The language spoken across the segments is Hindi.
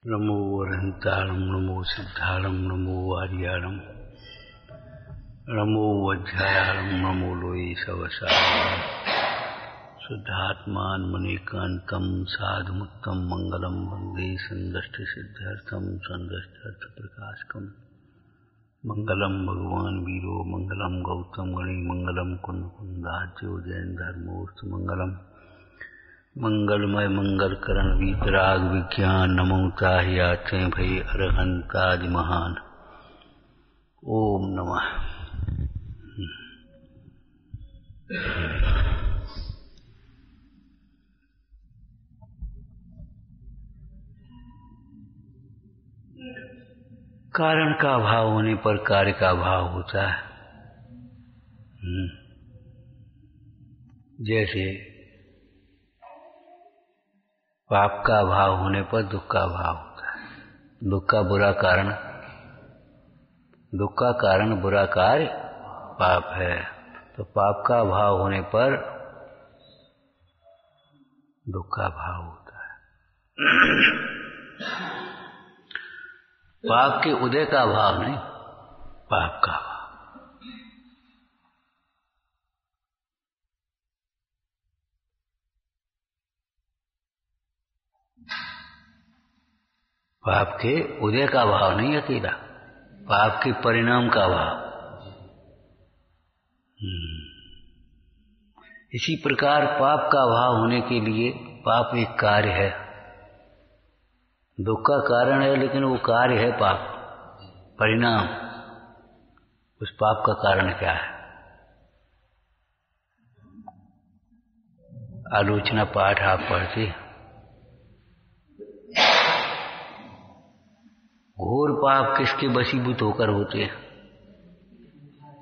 नमो वरहंताणं नमो सिद्धाणं नमो वार्याणं नमो वज्रायाणं नमो लोये सवसारणं शुद्धात्मान मणिकान्तं साधुमुत्तम मंगलम वन्दे संदष्टसिद्ध्यर्थं संदष्टर्थप्रकाशकम् मंगलम भगवान वीरो मंगलम गौतम गणि मंगलम कुंद कुंदाज्यो जैन धर्मोस्त मंगलम मंगलमय मंगल करण वीतराग विज्ञान नमो ताहियाते भई अरहंताज महान। ओम नमः। कारण का अभाव होने पर कार्य का अभाव होता है। जैसे पाप का अभाव होने पर दुख का अभाव होता है। दुख का कारण बुरा कार्य पाप है। तो पाप का अभाव होने पर दुख का अभाव होता है। पाप के उदय का अभाव नहीं, पाप का अभाव। पाप के उदय का अभाव नहीं अकेला, पाप के परिणाम का अभाव। इसी प्रकार पाप का अभाव होने के लिए पाप एक कार्य है, दुख का कारण है, लेकिन वो कार्य है पाप। परिणाम उस पाप का कारण क्या है? आलोचना पाठ आप पढ़ते, घोर पाप किसके वशीभूत होकर होते हैं?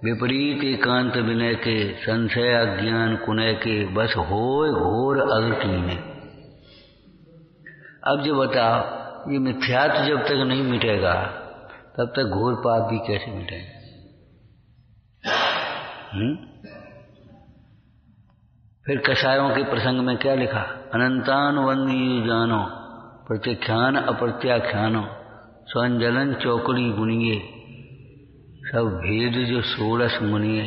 विपरीत एकांत विनय के, संशय अज्ञान कुनय के, बस होय घोर अग कीने। अब जो बताओ, ये मिथ्यात्व जब तक नहीं मिटेगा तब तक घोर पाप भी कैसे मिटेगा? फिर कसायों के प्रसंग में क्या लिखा? अनंतान वंदी जानो प्रत्याख्यान अप्रत्याख्यानो स्वंजलन चौकड़ी गुनिए सब भेद जो सोड़स मुनिए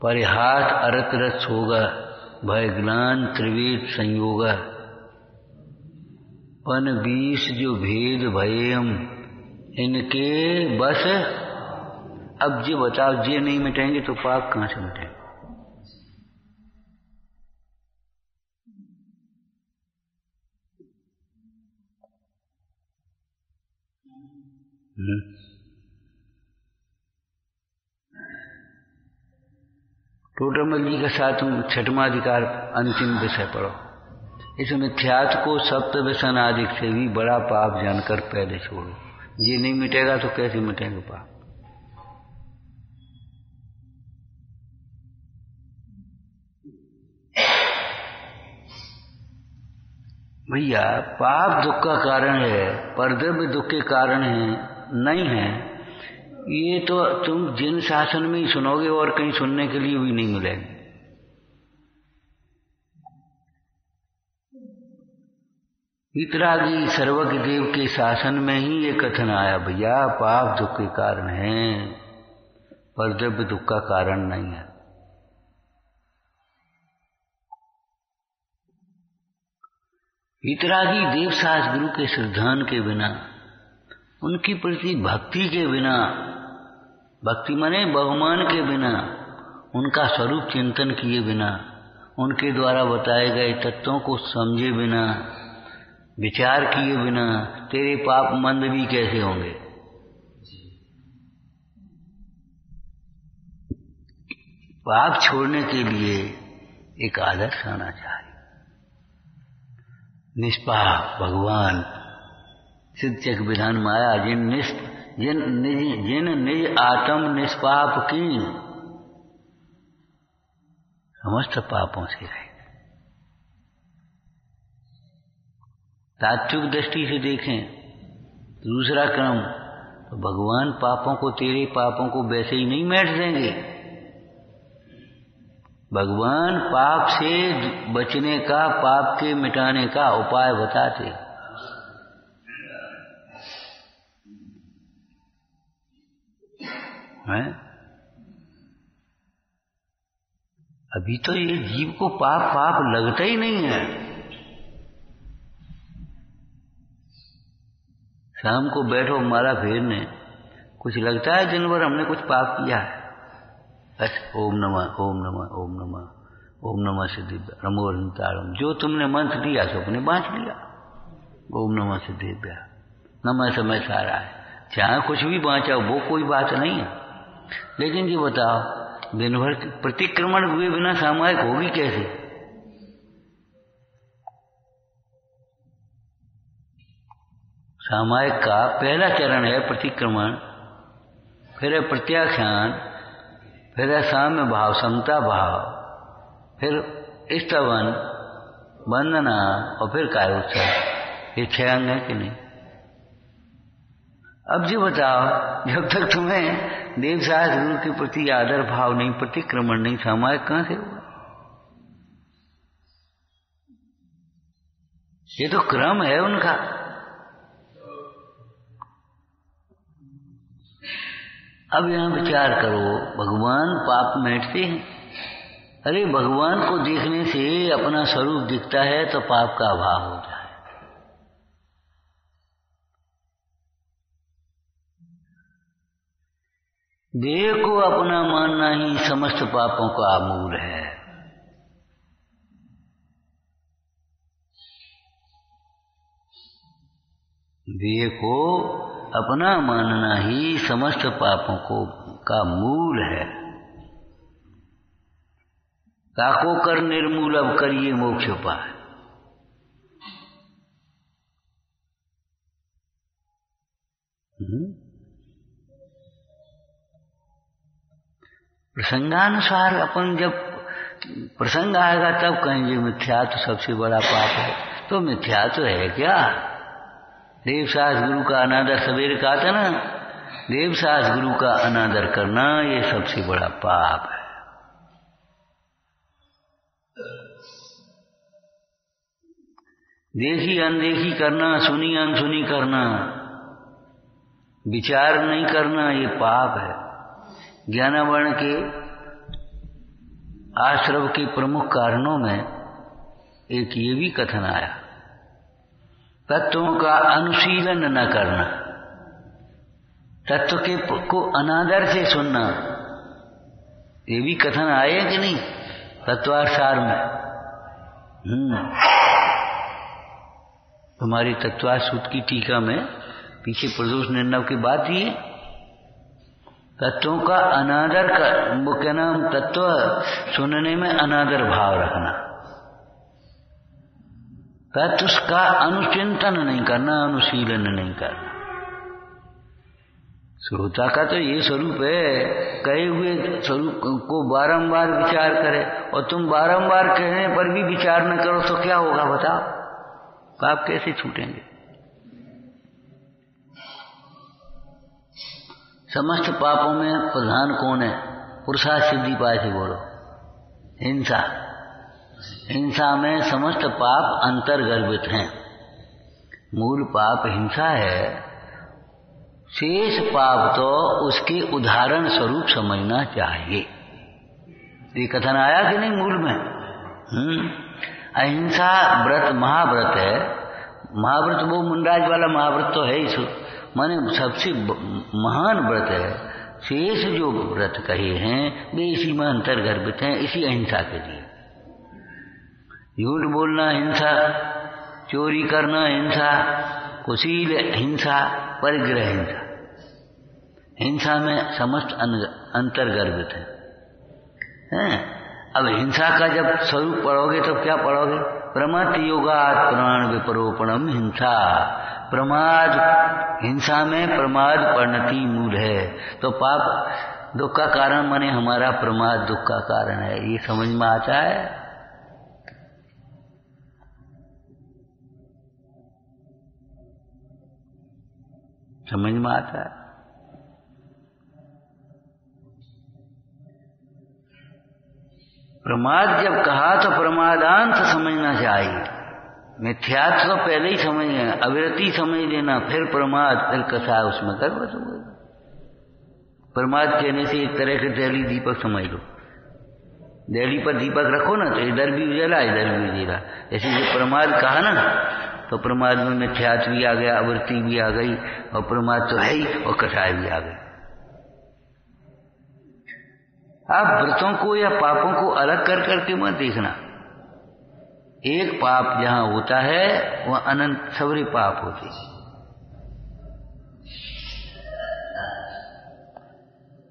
परिहास अरत रस होगा भय ग्लान त्रिवेद संयोगा पन बीस जो भेद भयम इनके बस। अब जे बताओ, जे नहीं मिटेंगे तो पाप कहां से मिटेंगे? टोटरमल जी का साथ छठवां अधिकार अंतिम विषय पढ़ो। इस मिथ्यात्व को सप्त व्यसन आदि से भी बड़ा पाप जानकर पहले छोड़ो। ये नहीं मिटेगा तो कैसे मिटेंगे पाप? भैया, पाप दुख का कारण है, पर द्रव्य दुख के कारण है नहीं है। ये तो तुम जिन शासन में ही सुनोगे और कहीं सुनने के लिए भी नहीं मिलेंगे। वितरागी सर्वज्ञ देव के शासन में ही ये कथन आया, भैया पाप दुख के कारण है, पर द्रव्य दुख का कारण नहीं है। वितरागी देव सास गुरु के श्रद्धान के बिना, उनकी प्रति भक्ति के बिना, भक्ति माने बहुमान के बिना, उनका स्वरूप चिंतन किए बिना, उनके द्वारा बताए गए तत्वों को समझे बिना, विचार किए बिना तेरे पाप मंद भी कैसे होंगे? पाप छोड़ने के लिए एक आदर्श आना चाहिए। निष्पाप भगवान सिद्धचक विधान माया जिन निज आत्म निष्पाप की समस्त पापों से रहे। तात्विक दृष्टि से देखें, दूसरा क्रम, तो भगवान पापों को, तेरे पापों को वैसे ही नहीं मिट देंगे। भगवान पाप से बचने का, पाप के मिटाने का उपाय बताते। हैं? अभी तो ये जीव को पाप पाप लगता ही नहीं है। शाम को बैठो माला फेरने, कुछ लगता है दिन भर हमने कुछ पाप किया है? बस ओम नमः ओम नमः ओम नमः ओम नमः सिद्धिभ्या नमो हरितारम, जो तुमने मंत्र लिया सो अपने बांट लिया। ओम नमः सिद्धिभ्या नमः समय सारा है, जहां कुछ भी बांचा वो कोई बात नहीं है। लेकिन ये बताओ, दिन भर प्रतिक्रमण हुए बिना सामायिक होगी कैसे? सामायिक का पहला चरण है प्रतिक्रमण, फिर है प्रत्याख्यान, फिर है साम्य भाव समता भाव, फिर स्तवन वंदना और फिर कायोत्सव। ये 6 अंग है कि नहीं? अब जी बताओ, जब तक तुम्हें देवशास्त्र गुरु के प्रति आदर भाव नहीं, प्रतिक्रमण नहीं, सामायिक कहां से होगा? ये तो क्रम है उनका। अब यहां विचार करो, भगवान पाप मिटते हैं? अरे भगवान को देखने से अपना स्वरूप दिखता है तो पाप का अभाव होता है। देह को अपना मानना ही समस्त पापों का मूल है। देह को अपना मानना ही समस्त पापों का मूल है। काको कर निर्मूल अब करिए मोक्ष पाए। प्रसंगानुसार अपन जब प्रसंग आएगा तब कहेंगे मिथ्यात्व सबसे बड़ा पाप है। तो मिथ्यात्व है क्या? देवशास्त्र गुरु का अनादर, सवेरे कहा था ना, देवशास्त्र गुरु का अनादर करना ये सबसे बड़ा पाप है। देखी अनदेखी करना, सुनी अनसुनी करना, विचार नहीं करना, ये पाप है। ज्ञानावर्ण के आश्रव के प्रमुख कारणों में एक ये भी कथन आया, तत्वों का अनुशीलन न करना, तत्व के को अनादर से सुनना, ये भी कथन आए कि नहीं तत्वासार में? तुम्हारी तत्वार सूत्र की टीका में पीछे प्रदोष निर्णव की बात ही है। तत्वों का अनादर का, वो क्या नाम, तत्व सुनने में अनादर भाव रखना, तत्व का अनुचिंतन नहीं करना, अनुशीलन नहीं करना। श्रोता का तो ये स्वरूप है, कहे हुए स्वरूप को बारंबार विचार करे, और तुम बारंबार कहने पर भी विचार न करो तो क्या होगा बताओ? पाप कैसे छूटेंगे? समस्त पापों में प्रधान कौन है? पुरुषार्थ सिद्धि पाए थे बोलो, हिंसा। हिंसा में समस्त पाप अंतर्गर्भित हैं। मूल पाप हिंसा है, शेष पाप तो उसके उदाहरण स्वरूप समझना चाहिए। ये कथन आया कि नहीं मूल में? अहिंसा व्रत महाव्रत है। महाव्रत वो मुंडराज वाला महाव्रत तो है ही, माने सबसे महान व्रत है। शेष जो व्रत कहे हैं वे इसी में अंतर्गर्भित हैं, इसी अहिंसा के लिए। झूठ बोलना हिंसा, चोरी करना हिंसा, कुशील हिंसा, परिग्रह हिंसा। हिंसा में समस्त अंतर्गर्भित है। अब हिंसा का जब स्वरूप पढ़ोगे तो क्या पढ़ोगे? प्रमथ योगात् प्राण विपरोपणम हिंसा। प्रमाद, हिंसा में प्रमाद परिणति मूल है। तो पाप दुख का कारण माने हमारा प्रमाद दुख का कारण है। ये समझ में आता है? समझ में आता है? प्रमाद जब कहा तो प्रमादांत समझना चाहिए। मिथ्यात्व तो पहले ही समझ लेना, अविरति समझ लेना, फिर प्रमाद, फिर कथा उसमें कर बस। प्रमाद कहने से एक तरह के दहली दीपक समझ लो। दहली पर दीपक रखो ना तो इधर भी उजला इधर भी उजला। जैसे जो प्रमाद कहा ना, तो प्रमाद में मिथ्यात्व भी आ गया, आवृत्ति भी आ गई, और प्रमाद तो है ही, और कषाय भी आ गई। आप व्रतों को या पापों को अलग कर करके मत देखना। एक पाप जहां होता है वह अनंत सबरे पाप होते हैं।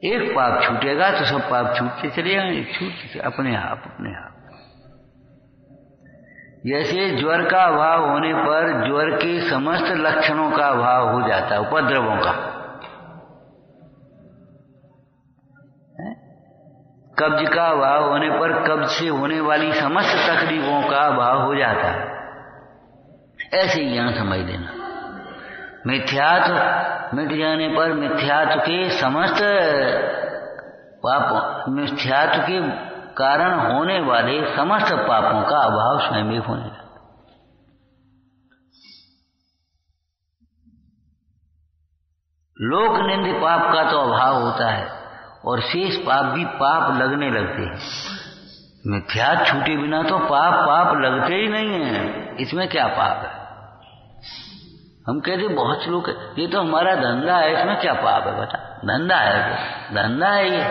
एक पाप छूटेगा तो सब पाप छूटते चले जाएंगे, छूटते अपने आप अपने आप। जैसे ज्वर का अभाव होने पर ज्वर के समस्त लक्षणों का अभाव हो जाता है, उपद्रवों का। कब्ज का अभाव होने पर कब्ज से होने वाली समस्त तकलीफों का अभाव हो जाता है। ऐसे ही यहां समझ लेना, मिथ्यात्व मिट जाने पर मिथ्यात्व के समस्त पापों, मिथ्यात्व के कारण होने वाले समस्त पापों का अभाव स्वयं होने लगता। लोक निंद पाप का तो अभाव होता है, और शेष पाप भी पाप लगने लगते हैं। मिथ्यात्व छूटे बिना तो पाप लगते ही नहीं है। इसमें क्या पाप है? हम कहते बहुत लोग, ये तो हमारा धंधा है, इसमें क्या पाप है? बता, धंधा है तो धंधा है ये।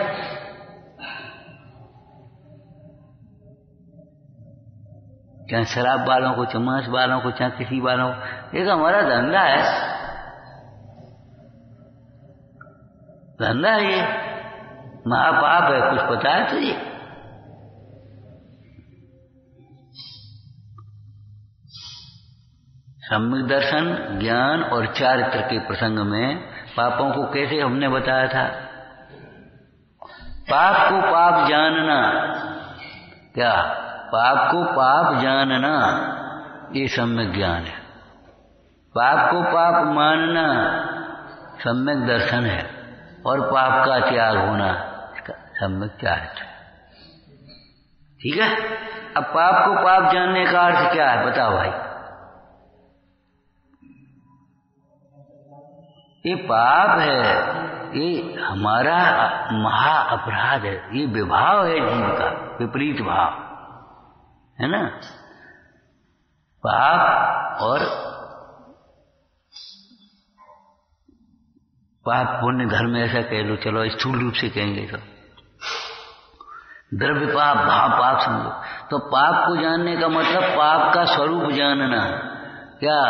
चाहे शराब वालों को, चाहे मांस वालों को, चाहे किसी वालों को, ये तो हमारा धंधा है, धंधा है ये। महापाप है, कुछ पता है तुझे? सम्यक दर्शन, ज्ञान और चारित्र के प्रसंग में पापों को कैसे हमने बताया था? पाप को पाप जानना, क्या पाप को पाप जानना ये सम्यक ज्ञान है। पाप को पाप मानना सम्यक दर्शन है, और पाप का त्याग होना इसका सम्यक चारित्र। ठीक है। अब पाप को पाप जानने का अर्थ क्या है बताओ भाई? ये पाप है, ये हमारा महा अपराध है, ये विभाव है जीव का, विपरीत भाव है ना। पाप और पाप पुण्य धर्म ऐसा कह लो, चलो स्थूल रूप से कहेंगे तो द्रव्य पाप, भाव पाप समझो। तो पाप को जानने का मतलब पाप का स्वरूप जानना। क्या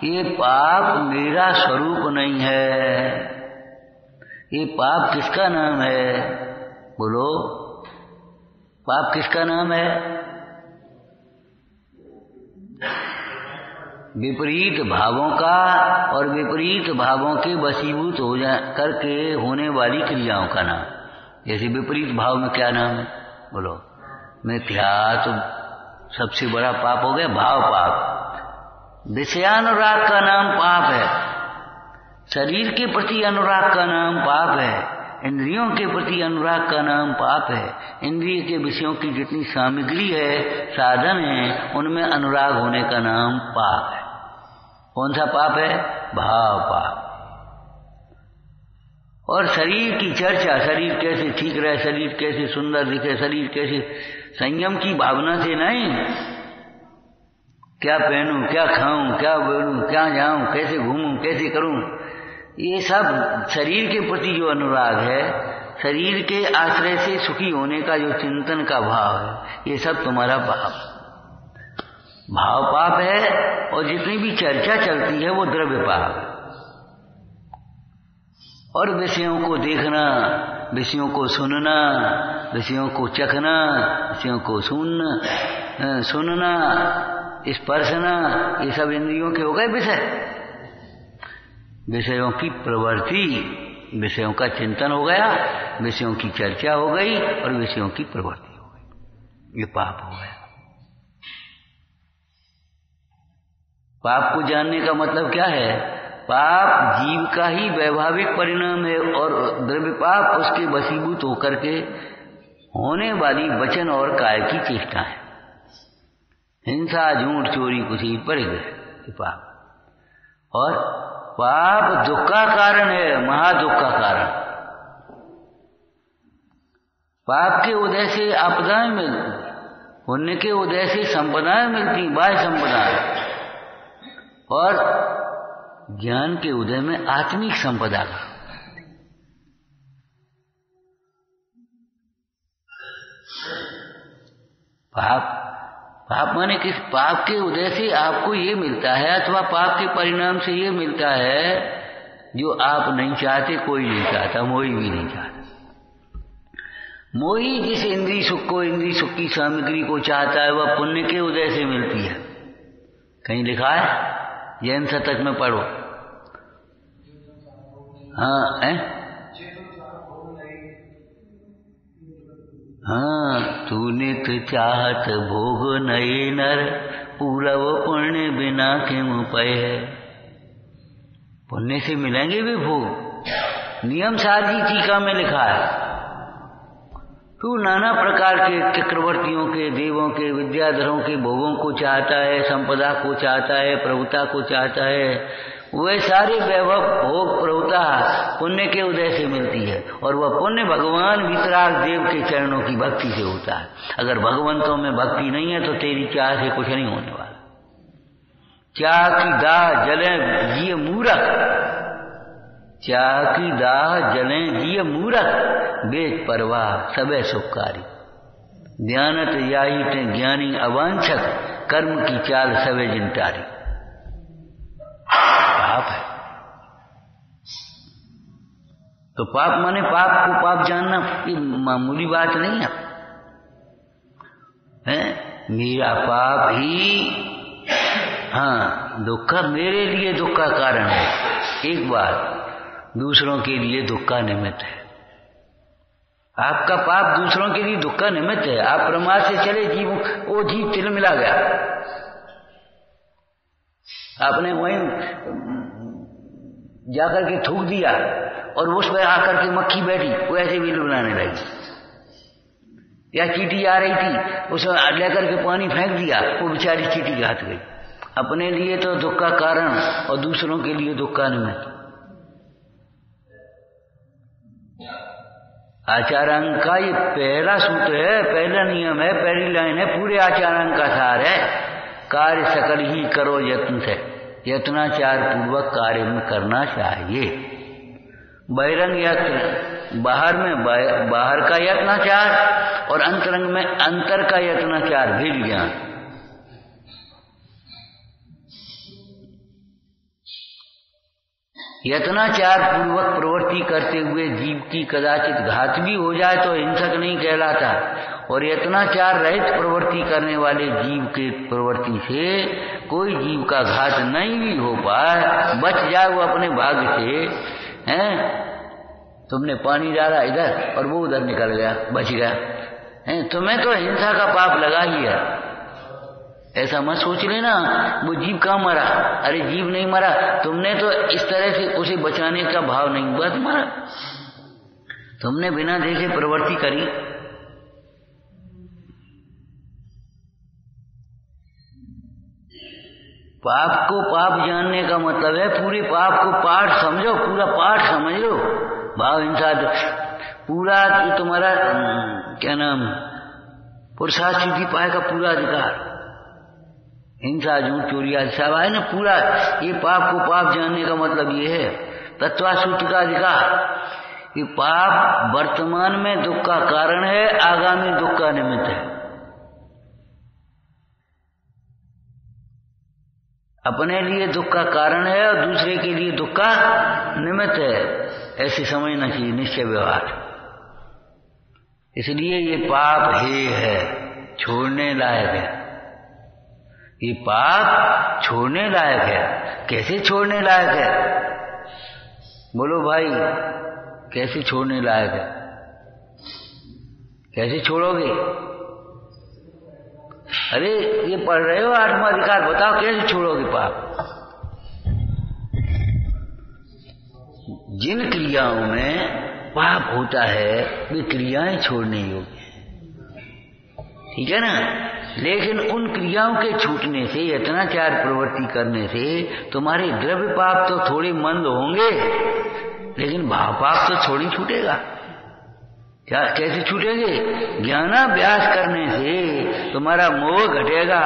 ये पाप मेरा स्वरूप नहीं है? ये पाप किसका नाम है? बोलो, पाप किसका नाम है? विपरीत भावों का, और विपरीत भावों के वशीभूत हो जा करके होने वाली क्रियाओं का नाम। जैसे विपरीत भाव में क्या नाम है? बोलो, मिथ्यात्व सबसे बड़ा पाप हो गया, भाव पाप। विषयानुराग का नाम पाप है। शरीर के प्रति अनुराग का नाम पाप है। इंद्रियों के प्रति अनुराग का नाम पाप है। इंद्रिय के विषयों की जितनी सामग्री है, साधन है, उनमें अनुराग होने का नाम पाप है। कौन सा पाप है? भाव पाप। और शरीर की चर्चा, शरीर कैसे ठीक रहे, शरीर कैसे सुंदर दिखे, शरीर कैसे, संयम की भावना से नहीं, क्या पहनूं, क्या खाऊं, क्या बोलूं, क्या जाऊं, कैसे घूमूं, कैसे करूं, ये सब शरीर के प्रति जो अनुराग है, शरीर के आश्रय से सुखी होने का जो चिंतन का भाव है, ये सब तुम्हारा भाव पाप है। और जितनी भी चर्चा चलती है वो द्रव्य पाप है। और विषयों को देखना, विषयों को सुनना, विषयों को चखना, विषयों को सुनना, स्पर्शना, ये सब इंद्रियों के हो गए विषय। विषयों की प्रवृत्ति, विषयों का चिंतन हो गया, विषयों की चर्चा हो गई, और विषयों की प्रवृत्ति हो गई, ये पाप हो गया। पाप को जानने का मतलब क्या है? पाप जीव का ही वैभाविक परिणाम है, और द्रव्य पाप उसके वशीभूत होकर के होने वाली वचन और काय की चेष्टा है। हिंसा, झूठ, चोरी, कुछ पड़े गए पाप। और पाप दुख का कारण है, महादुख का कारण। पाप के उदय से आपदाएं मिलती, पुण्य के उदय से संपदाएं मिलती, बाह्य संपदाएं, और ज्ञान के उदय में आत्मिक संपदा का। पाप माने किस पाप के उदय से आपको ये मिलता है, अथवा पाप के परिणाम से ये मिलता है जो आप नहीं चाहते, कोई नहीं चाहता, मोही भी नहीं चाहता। मोही जिस इंद्रिय सुख को, इंद्रिय सुख की सामग्री को चाहता है, वह पुण्य के उदय से मिलती है। कहीं लिखा है, जैन शतक में पढ़ो। हाँ है, हाँ, तूने तो चाहत भोग नए नर, पूरव पुण्य बिना किम पय है। पुण्य से मिलेंगे भी भोग। नियम सारजी टीका में लिखा है, तू नाना प्रकार के चक्रवर्तियों के, देवों के, विद्याधरों के भोगों को चाहता है, संपदा को चाहता है, प्रभुता को चाहता है। वे सारे वैभव, भोग, प्रभुता पुण्य के उदय से मिलती है, और वह पुण्य भगवान वितराग देव के चरणों की भक्ति से होता है। अगर भगवंतों में भक्ति नहीं है तो तेरी चाह से कुछ नहीं होने वाला। चाह की दाह जले जिय मूरख, चाह की दाह जले जिय मूरख, बेच परवाह सबे सुखकारी। ध्यानत याही ते ज्ञानी अवांछक, कर्म की चाल सबे जिनटारी। पाप है तो पाप माने पाप को पाप जानना ये मामूली बात नहीं है। मेरा पाप ही, हाँ, दुख का, मेरे लिए दुख का कारण है, एक बात, दूसरों के लिए दुख का निमित्त है। आपका पाप दूसरों के लिए दुख का निमित्त है। आप प्रमाद से चले, जीव वो जीव तिल मिला गया, आपने वहीं जाकर के थूक दिया और उस पर आकर के मक्खी बैठी, वो ऐसे बिल बनाने लगी। या चींटी आ रही थी, उसमें लेकर के पानी फेंक दिया, वो बेचारी चींटी घात गई। अपने लिए तो दुख का कारण और दूसरों के लिए दुख का निमित्त। आचारांक का ये पहला सूत्र है, पहला नियम है, पहली लाइन है, पूरे आचारांक का सार है। कार्य सकल ही करो यत्न से, यत्नाचार पूर्वक कार्य में करना चाहिए। बहिरंग यत्न, बाहर में बाहर का यत्नाचार, और अंतरंग में अंतर का यत्नाचार, भेद ज्ञान। यत्नाचार पूर्वक प्रवृत्ति करते हुए जीव की कदाचित घात भी हो जाए तो हिंसक नहीं कहलाता, और यत्नाचार रहित प्रवृत्ति करने वाले जीव के प्रवृत्ति से कोई जीव का घात नहीं भी हो पाए, बच जाए वो अपने भाग्य से। हैं, तुमने पानी डाला इधर और वो उधर निकल गया, बच गया। हैं, तुम्हें तो हिंसा का पाप लगा ही है। ऐसा मत सोच लेना वो जीव कहाँ मरा, अरे जीव नहीं मरा, तुमने तो इस तरह से उसे बचाने का भाव नहीं, बस मरा। तुमने बिना देखे प्रवृत्ति करी। पाप को पाप जानने का मतलब है पूरे पाप को पाठ समझो, पूरा पाठ समझ लो। भाव हिंसा पूरा तुम्हारा क्या नाम, पुरुषार्थ सिद्धि पाए का पूरा अधिकार। हिंसा, झूठ, चोरी आदि सब है ना, पूरा ये पाप को पाप जानने का मतलब ये है। तत्वासूत्र का अधिकार कि पाप वर्तमान में दुख का कारण है, आगामी दुख का निमित्त है। अपने लिए दुख का कारण है और दूसरे के लिए दुख का निमित्त है, ऐसे समझना चाहिए निश्चय व्यवहार। इसलिए ये पाप है छोड़ने लायक है। ये पाप छोड़ने लायक है। कैसे छोड़ने लायक है, बोलो भाई, कैसे छोड़ने लायक है? कैसे छोड़ोगे? अरे ये पढ़ रहे हो आठवां अधिकार, बताओ कैसे छोड़ोगे पाप? जिन क्रियाओं में पाप होता है वे क्रियाएं छोड़ने योग्य हैं, ठीक है ना। लेकिन उन क्रियाओं के छूटने से, यत्नाचार प्रवृत्ति करने से तुम्हारे द्रव्य पाप तो थोड़े मंद होंगे, लेकिन भाव पाप तो थोड़ी छूटेगा। क्या कैसे छूटेंगे? ज्ञानाभ्यास करने से तुम्हारा मोह घटेगा,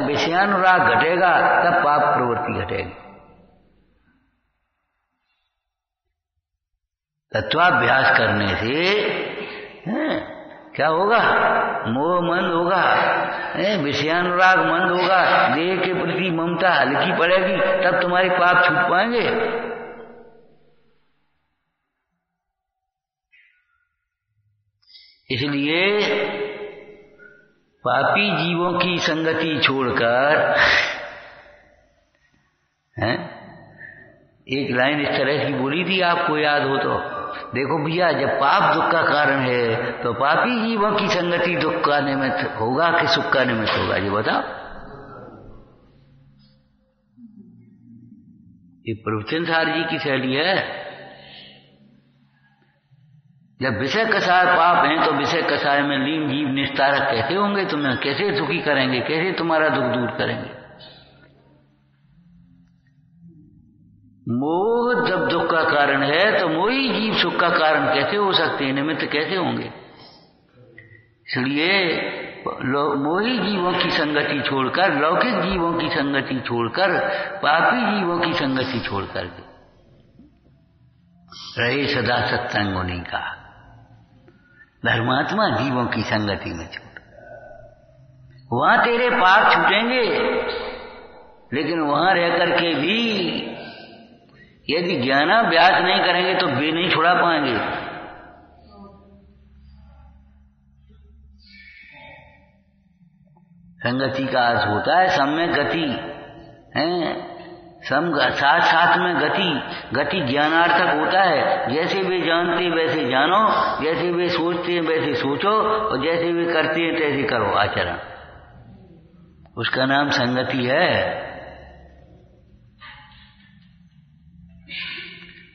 विषयानुराग घटेगा, तब पाप प्रवृत्ति घटेगी। तत्वाभ्यास करने से क्या होगा? मोह मंद होगा, विषयानुराग मंद होगा, देह के प्रति ममता हल्की पड़ेगी, तब तुम्हारे पाप छूट पाएंगे। इसलिए पापी जीवों की संगति छोड़कर एक लाइन इस तरह की बोली थी, आपको याद हो तो। देखो भैया, जब पाप दुख का कारण है तो पापी जीवों की संगति दुख का निमित्त होगा कि सुख का निमित्त होगा? ये बताओ। ये प्रवचन सार जी की शैली है। जब विषय कसाय पाप हैं तो विषय कसाय में लीन जीव निस्तारक कैसे होंगे? तुम्हें कैसे सुखी करेंगे? कैसे तुम्हारा दुख दूर करेंगे? मोह जब दुख का कारण है तो मोही जीव सुख का कारण कैसे हो सकते हैं? निमित्त कैसे होंगे? इसलिए मोही जीवों की संगति छोड़कर, लौकिक जीवों की संगति छोड़कर, पापी जीवों की संगति छोड़कर के रहे सदा सत्संग होने का। धर्मात्मा जीवों की संगति में छूट, वहां तेरे पाप छूटेंगे। लेकिन वहां रह करके भी यदि ज्ञानाभ्यास नहीं करेंगे तो वे नहीं छुड़ा पाएंगे। संगति का अर्थ होता है सम्यक गति, साथ साथ में गति। गति ज्ञानार्थक होता है। जैसे वे जानते वैसे जानो, जैसे वे सोचते हैं वैसे सोचो, और जैसे वे करते हैं तैसे करो आचरण। उसका नाम संगति है।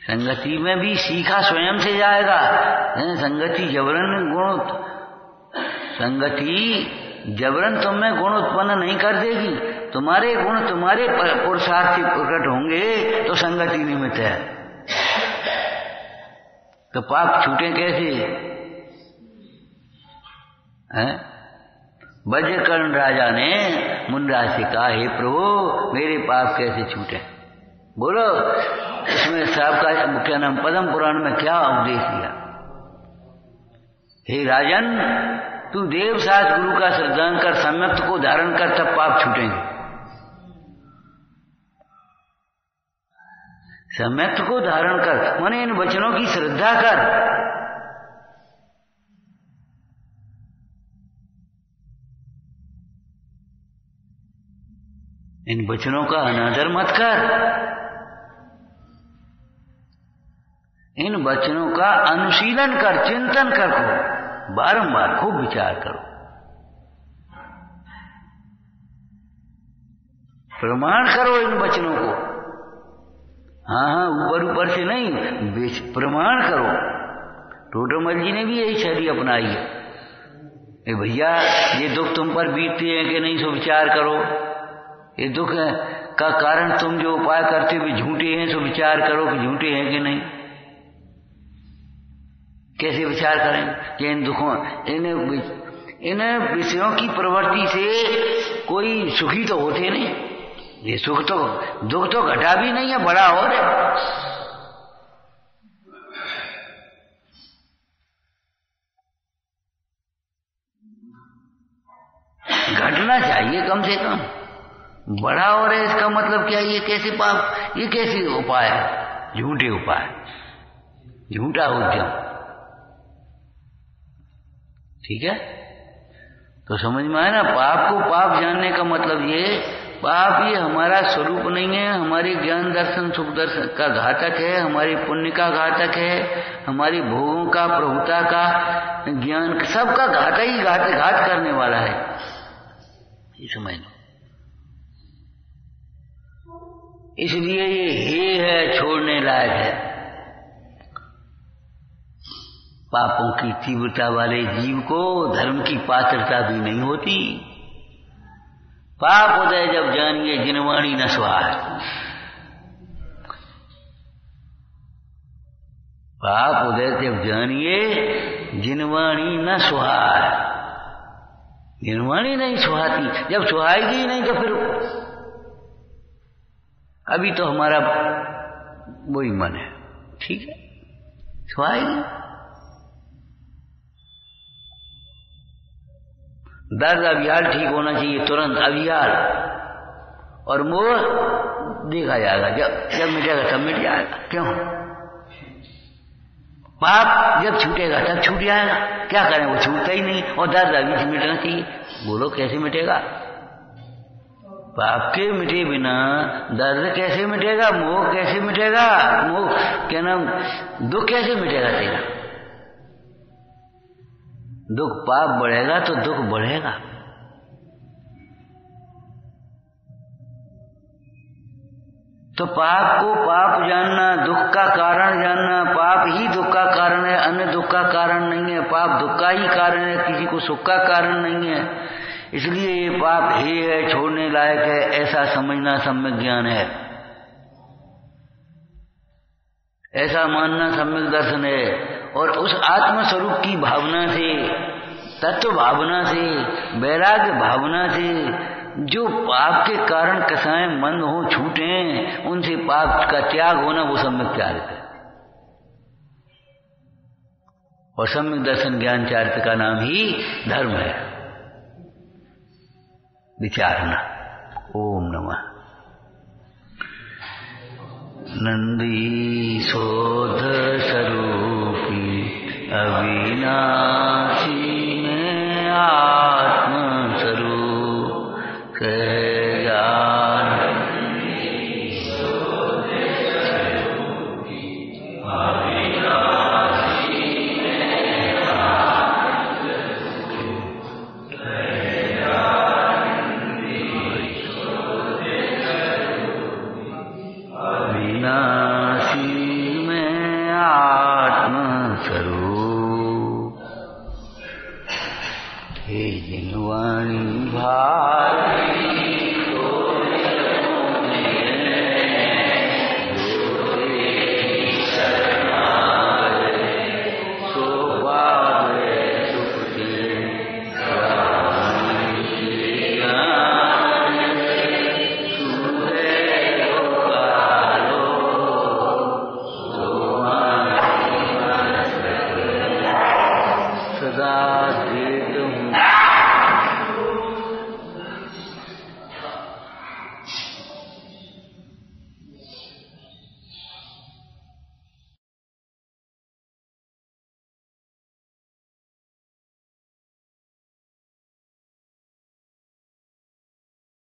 संगति में भी सीखा स्वयं से जाएगा। संगति जबरन गुण, संगति जबरन तुम में गुण उत्पन्न नहीं कर देगी। तुम्हारे गुण तुम्हारे पुरुषार्थ से प्रकट होंगे तो संगति निमित्त है। तो पाप छूटे कैसे? वज्रकर्ण राजा ने मुंडराज से कहा, हे प्रभु मेरे पाप कैसे छूटे? बोलो। इसमें साहब का क्या नाम, पद्म पुराण में क्या उपदेश दिया? हे राजन, तू देव साथ गुरु का श्रद्धान कर, सम्यक्त को धारण कर, तब पाप छूटेंगे। सम्यक्त को धारण कर माने इन वचनों की श्रद्धा कर। इन वचनों का अनादर मत कर। इन वचनों का अनुशीलन कर, चिंतन कर, बारंबार खूब विचार करो, प्रमाण करो इन वचनों को। हाँ, ऊपर ऊपर से नहीं, प्रमाण करो। टोटोमल जी ने भी यही शैली अपनाई है। भैया ये दुख तुम पर बीतते हैं कि नहीं, सो विचार करो। ये दुख का कारण तुम जो उपाय करते हुए झूठे हैं, सो विचार करो कि झूठे हैं कि नहीं। कैसे विचार करें कि इन दुखों, इन विषयों की प्रवृत्ति से कोई सुखी तो होते नहीं। ये सुख तो, दुख तो घटा भी नहीं है, बड़ा हो रहा। घटना चाहिए कम से कम, बड़ा हो रहा है इसका मतलब क्या? ये कैसे पाप, ये कैसे उपाय है? झूठे उपाय, झूठा उद्यम। ठीक है, तो समझ में आया ना? पाप को पाप जानने का मतलब ये, पाप ये हमारा स्वरूप नहीं है, हमारे ज्ञान दर्शन सुख दर्शन का घातक है, हमारी पुण्य का घातक है, हमारी भोगों का, प्रभुता का, ज्ञान सबका घात ही घात करने वाला है। ये समझ लो। इसलिए ये हे है, छोड़ने लायक है। पापों की तीव्रता वाले जीव को धर्म की पात्रता भी नहीं होती। पाप उदय जब जानिए जिनवाणी न स्वार। पाप उदय जब जानिए जिनवाणी न सुहाए, जिनवाणी नहीं सुहाती, जब सुहाएगी ही नहीं तो फिर अभी तो हमारा वही मन है, ठीक है, सुहाएगी। दर्द अभियाल ठीक होना चाहिए तुरंत, अभियाल, और मोह देखा जाएगा, जब मिटेगा तब मिट जाएगा। क्यों? पाप जब छूटेगा तब छूट जाएगा, क्या करें, वो छूटता ही नहीं। और दर्द अभी से मिटना चाहिए, बोलो कैसे मिटेगा? पाप के मिटे बिना दर्द कैसे मिटेगा, मोह कैसे मिटेगा, मोह क्या नाम, दुख कैसे मिटेगा तेरा? दुख, पाप बढ़ेगा तो दुख बढ़ेगा। तो पाप को पाप जानना, दुख का कारण जानना, पाप ही दुख का कारण है, अन्य दुख का कारण नहीं है। पाप दुख का ही कारण है, किसी को सुख का कारण नहीं है। इसलिए ये पाप हे है, छोड़ने लायक है, ऐसा समझना सम्यक ज्ञान है, ऐसा मानना सम्यक दर्शन है। और उस आत्म स्वरूप की भावना से, तत्व भावना से, वैराग्य भावना से, जो पाप के कारण कसाएं मंद हो, छूटे, उनसे पाप का त्याग होना, वो सम्यक चारित्र है। और सम्यक दर्शन ज्ञान चारित्र का नाम ही धर्म है, विचारना। ओम नमः। नंदी शोध स्वरूपी अविनाशी में आत्म स्वरूप ज्ञान, अविनाशी